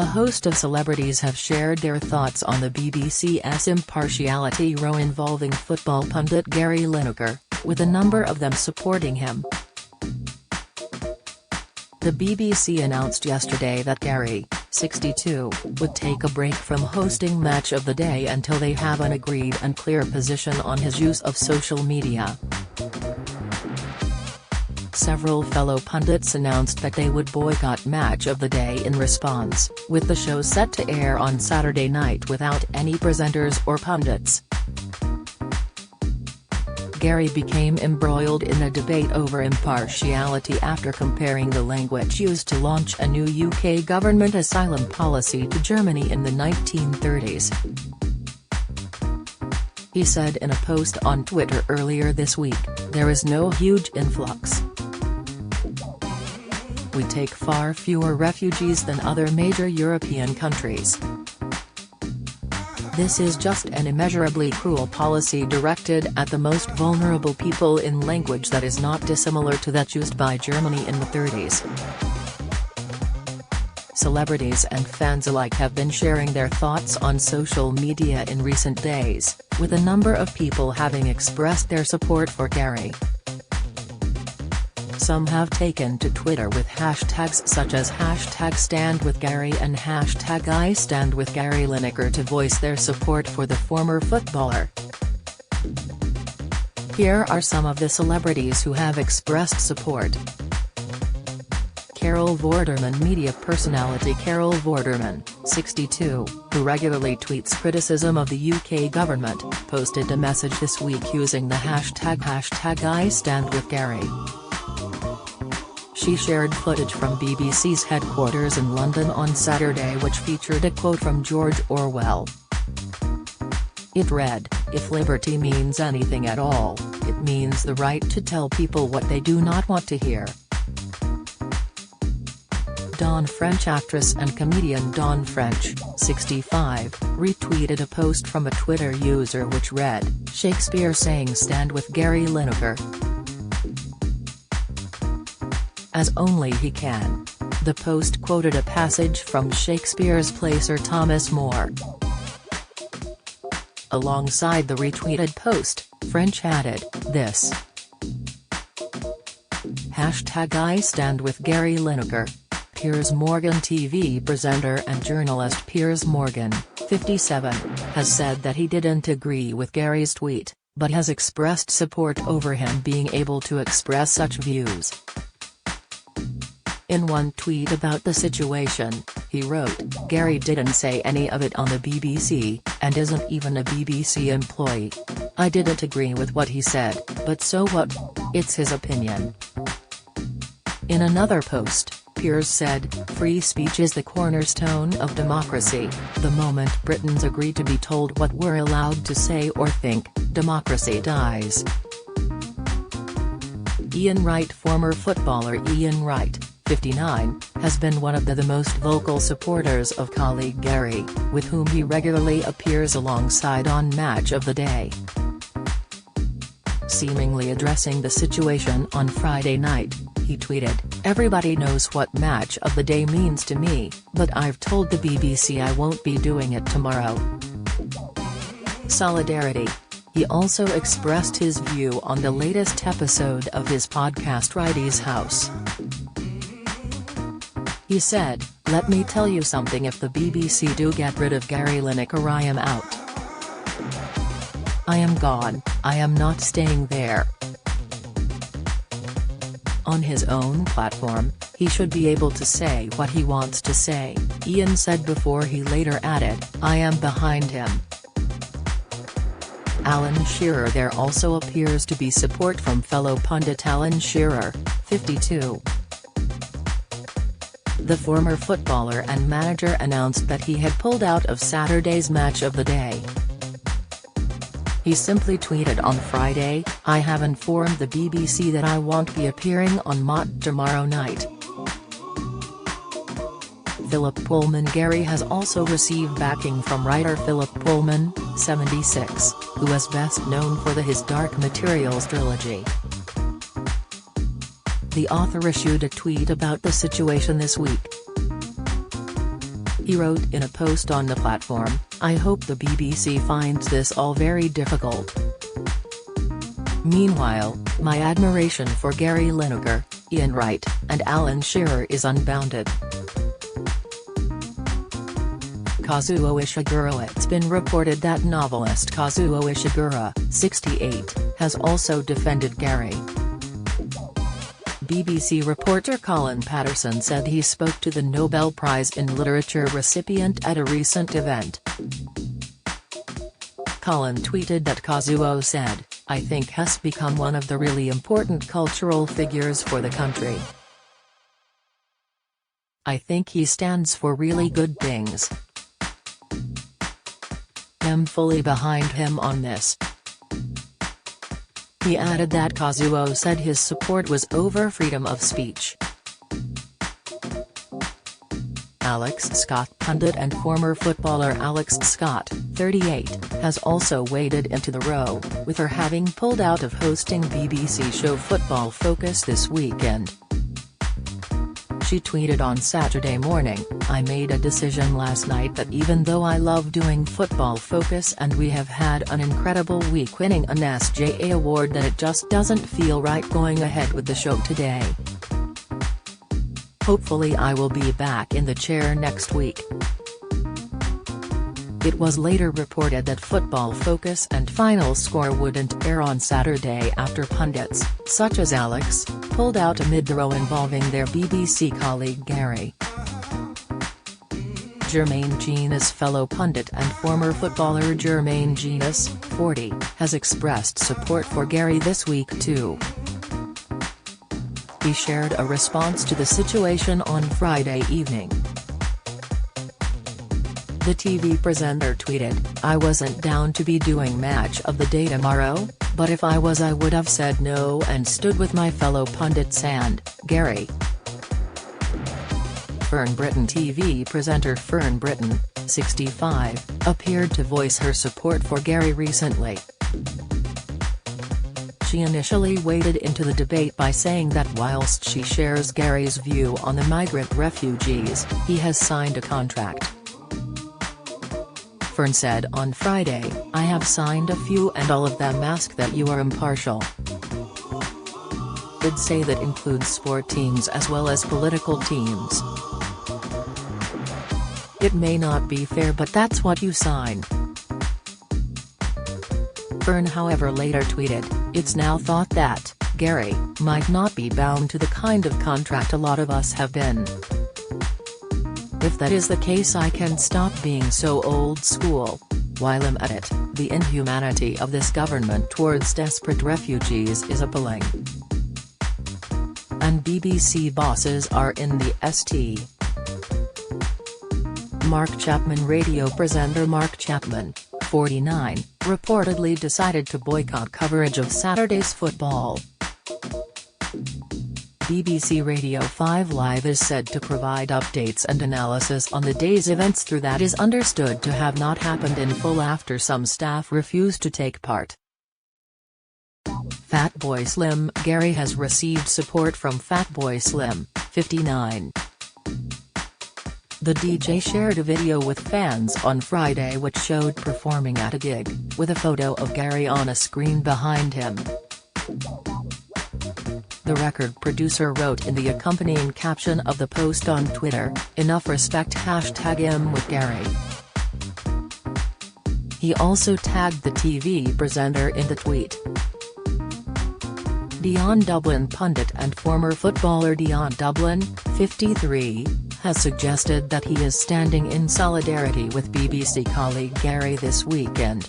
host of celebrities have shared their thoughts on the BBC's impartiality row involving football pundit Gary Lineker, with a number of them supporting him. The BBC announced yesterday that Gary, 62, would take a break from hosting Match of the Day until they have an agreed and clear position on his use of social media. Several fellow pundits announced that they would boycott Match of the Day in response, with the show set to air on Saturday night without any presenters or pundits. Gary became embroiled in a debate over impartiality after comparing the language used to launch a new UK government asylum policy to Germany in the 1930s. He said in a post on Twitter earlier this week, "There is no huge influx. We take far fewer refugees than other major European countries. This is just an immeasurably cruel policy directed at the most vulnerable people in language that is not dissimilar to that used by Germany in the 30s. Celebrities and fans alike have been sharing their thoughts on social media in recent days, with a number of people having expressed their support for Gary. Some have taken to Twitter with hashtags such as #StandWithGary and #IStandWithGaryLineker to voice their support for the former footballer. Here are some of the celebrities who have expressed support. Carol Vorderman. Media personality Carol Vorderman, 62, who regularly tweets criticism of the UK government, posted a message this week using the hashtag #IStandWithGary. She shared footage from BBC's headquarters in London on Saturday which featured a quote from George Orwell. It read, "If liberty means anything at all, it means the right to tell people what they do not want to hear." French actress and comedian Dawn French, 65, retweeted a post from a Twitter user which read, "Shakespeare saying stand with Gary Lineker. As only he can." The post quoted a passage from Shakespeare's play Sir Thomas More. Alongside the retweeted post, French added, "This #IStandWithGary Lineker." Piers Morgan. TV presenter and journalist Piers Morgan, 57, has said that he didn't agree with Gary's tweet, but has expressed support over him being able to express such views. In one tweet about the situation, he wrote, "Gary didn't say any of it on the BBC, and isn't even a BBC employee. I didn't agree with what he said, but so what? It's his opinion." In another post, Piers said, "Free speech is the cornerstone of democracy. The moment Britons agree to be told what we're allowed to say or think, democracy dies." Ian Wright. Former footballer Ian Wright, 59, has been one of the most vocal supporters of colleague Gary, with whom he regularly appears alongside on Match of the Day. Seemingly addressing the situation on Friday night, he tweeted, "Everybody knows what Match of the Day means to me, but I've told the BBC I won't be doing it tomorrow." Solidarity. He also expressed his view on the latest episode of his podcast Wrighty's House. He said, "Let me tell you something, if the BBC do get rid of Gary Lineker I am out. I am gone, I am not staying there." On his own platform, he should be able to say what he wants to say, Ian said before he later added, "I am behind him." Alan Shearer. There also appears to be support from fellow pundit Alan Shearer, 52. The former footballer and manager announced that he had pulled out of Saturday's Match of the Day. He simply tweeted on Friday, "I have informed the BBC that I won't be appearing on MOT tomorrow night." Philip Pullman. Gary has also received backing from writer Philip Pullman, 76, who is best known for his Dark Materials trilogy. The author issued a tweet about the situation this week. He wrote in a post on the platform, "I hope the BBC finds this all very difficult. Meanwhile, my admiration for Gary Lineker, Ian Wright, and Alan Shearer is unbounded." Kazuo Ishiguro. It's been reported that novelist Kazuo Ishiguro, 68, has also defended Gary. BBC reporter Colin Patterson said he spoke to the Nobel Prize in Literature recipient at a recent event. Colin tweeted that Kazuo said, "I think has become one of the really important cultural figures for the country. I think he stands for really good things. I'm fully behind him on this." He added that Kazuo said his support was over freedom of speech. Alex Scott. Pundit and former footballer Alex Scott, 38, has also waded into the row, with her having pulled out of hosting BBC show Football Focus this weekend. She tweeted on Saturday morning, "I made a decision last night that even though I love doing Football Focus and we have had an incredible week winning an SJA award, that it just doesn't feel right going ahead with the show today. Hopefully I will be back in the chair next week." It was later reported that Football Focus and Final Score wouldn't air on Saturday after pundits, such as Alex, pulled out amid the row involving their BBC colleague Gary. Jermaine Jenas. Fellow pundit and former footballer Jermaine Jenas, 40, has expressed support for Gary this week too. He shared a response to the situation on Friday evening. The TV presenter tweeted, "I wasn't down to be doing Match of the Day tomorrow, but if I was I would have said no and stood with my fellow pundits and Gary." Fern Britton. TV presenter Fern Britton, 65, appeared to voice her support for Gary recently. She initially waded into the debate by saying that whilst she shares Gary's view on the migrant refugees, he has signed a contract. Fern said on Friday, "I have signed a few and all of them ask that you are impartial. I'd say that includes sport teams as well as political teams. It may not be fair, but that's what you sign." Fern however later tweeted, "It's now thought that Gary might not be bound to the kind of contract a lot of us have been. If that is the case, I can stop being so old school. While I'm at it, the inhumanity of this government towards desperate refugees is appalling. And BBC bosses are in the ST." Mark Chapman. Radio presenter Mark Chapman, 49, reportedly decided to boycott coverage of Saturday's football. BBC Radio 5 Live is said to provide updates and analysis on the day's events through that is understood to have not happened in full after some staff refused to take part. Fatboy Slim. Gary has received support from Fatboy Slim, 59. The DJ shared a video with fans on Friday which showed performing at a gig, with a photo of Gary on a screen behind him. The record producer wrote in the accompanying caption of the post on Twitter, "Enough respect #I'm with Gary." He also tagged the TV presenter in the tweet. Dion Dublin. Pundit and former footballer Dion Dublin, 53, has suggested that he is standing in solidarity with BBC colleague Gary this weekend.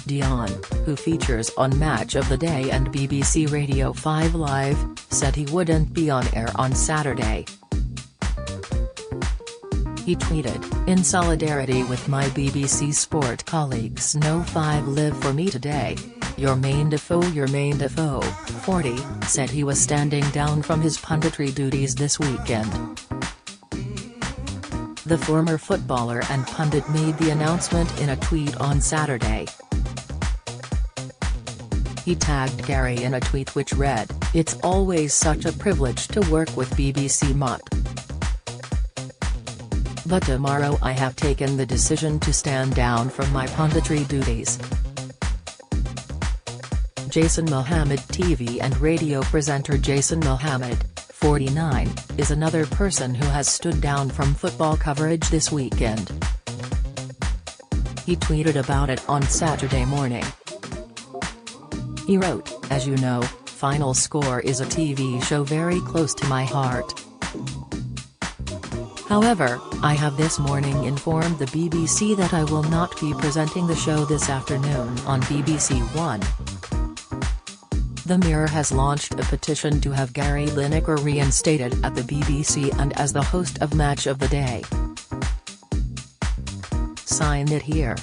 Dion, who features on Match of the Day and BBC Radio 5 Live, said he wouldn't be on air on Saturday. He tweeted, "In solidarity with my BBC Sport colleagues, no 5 live for me today. Your main Defoe, 40, said he was standing down from his punditry duties this weekend." The former footballer and pundit made the announcement in a tweet on Saturday. He tagged Gary in a tweet which read, "It's always such a privilege to work with BBC Mutt. But tomorrow I have taken the decision to stand down from my punditry duties. Jason Mohammed. TV and radio presenter Jason Mohammed, 49, is another person who has stood down from football coverage this weekend. He tweeted about it on Saturday morning. He wrote, "As you know, Final Score is a TV show very close to my heart. However, I have this morning informed the BBC that I will not be presenting the show this afternoon on BBC One." The Mirror has launched a petition to have Gary Lineker reinstated at the BBC and as the host of Match of the Day. Sign it here.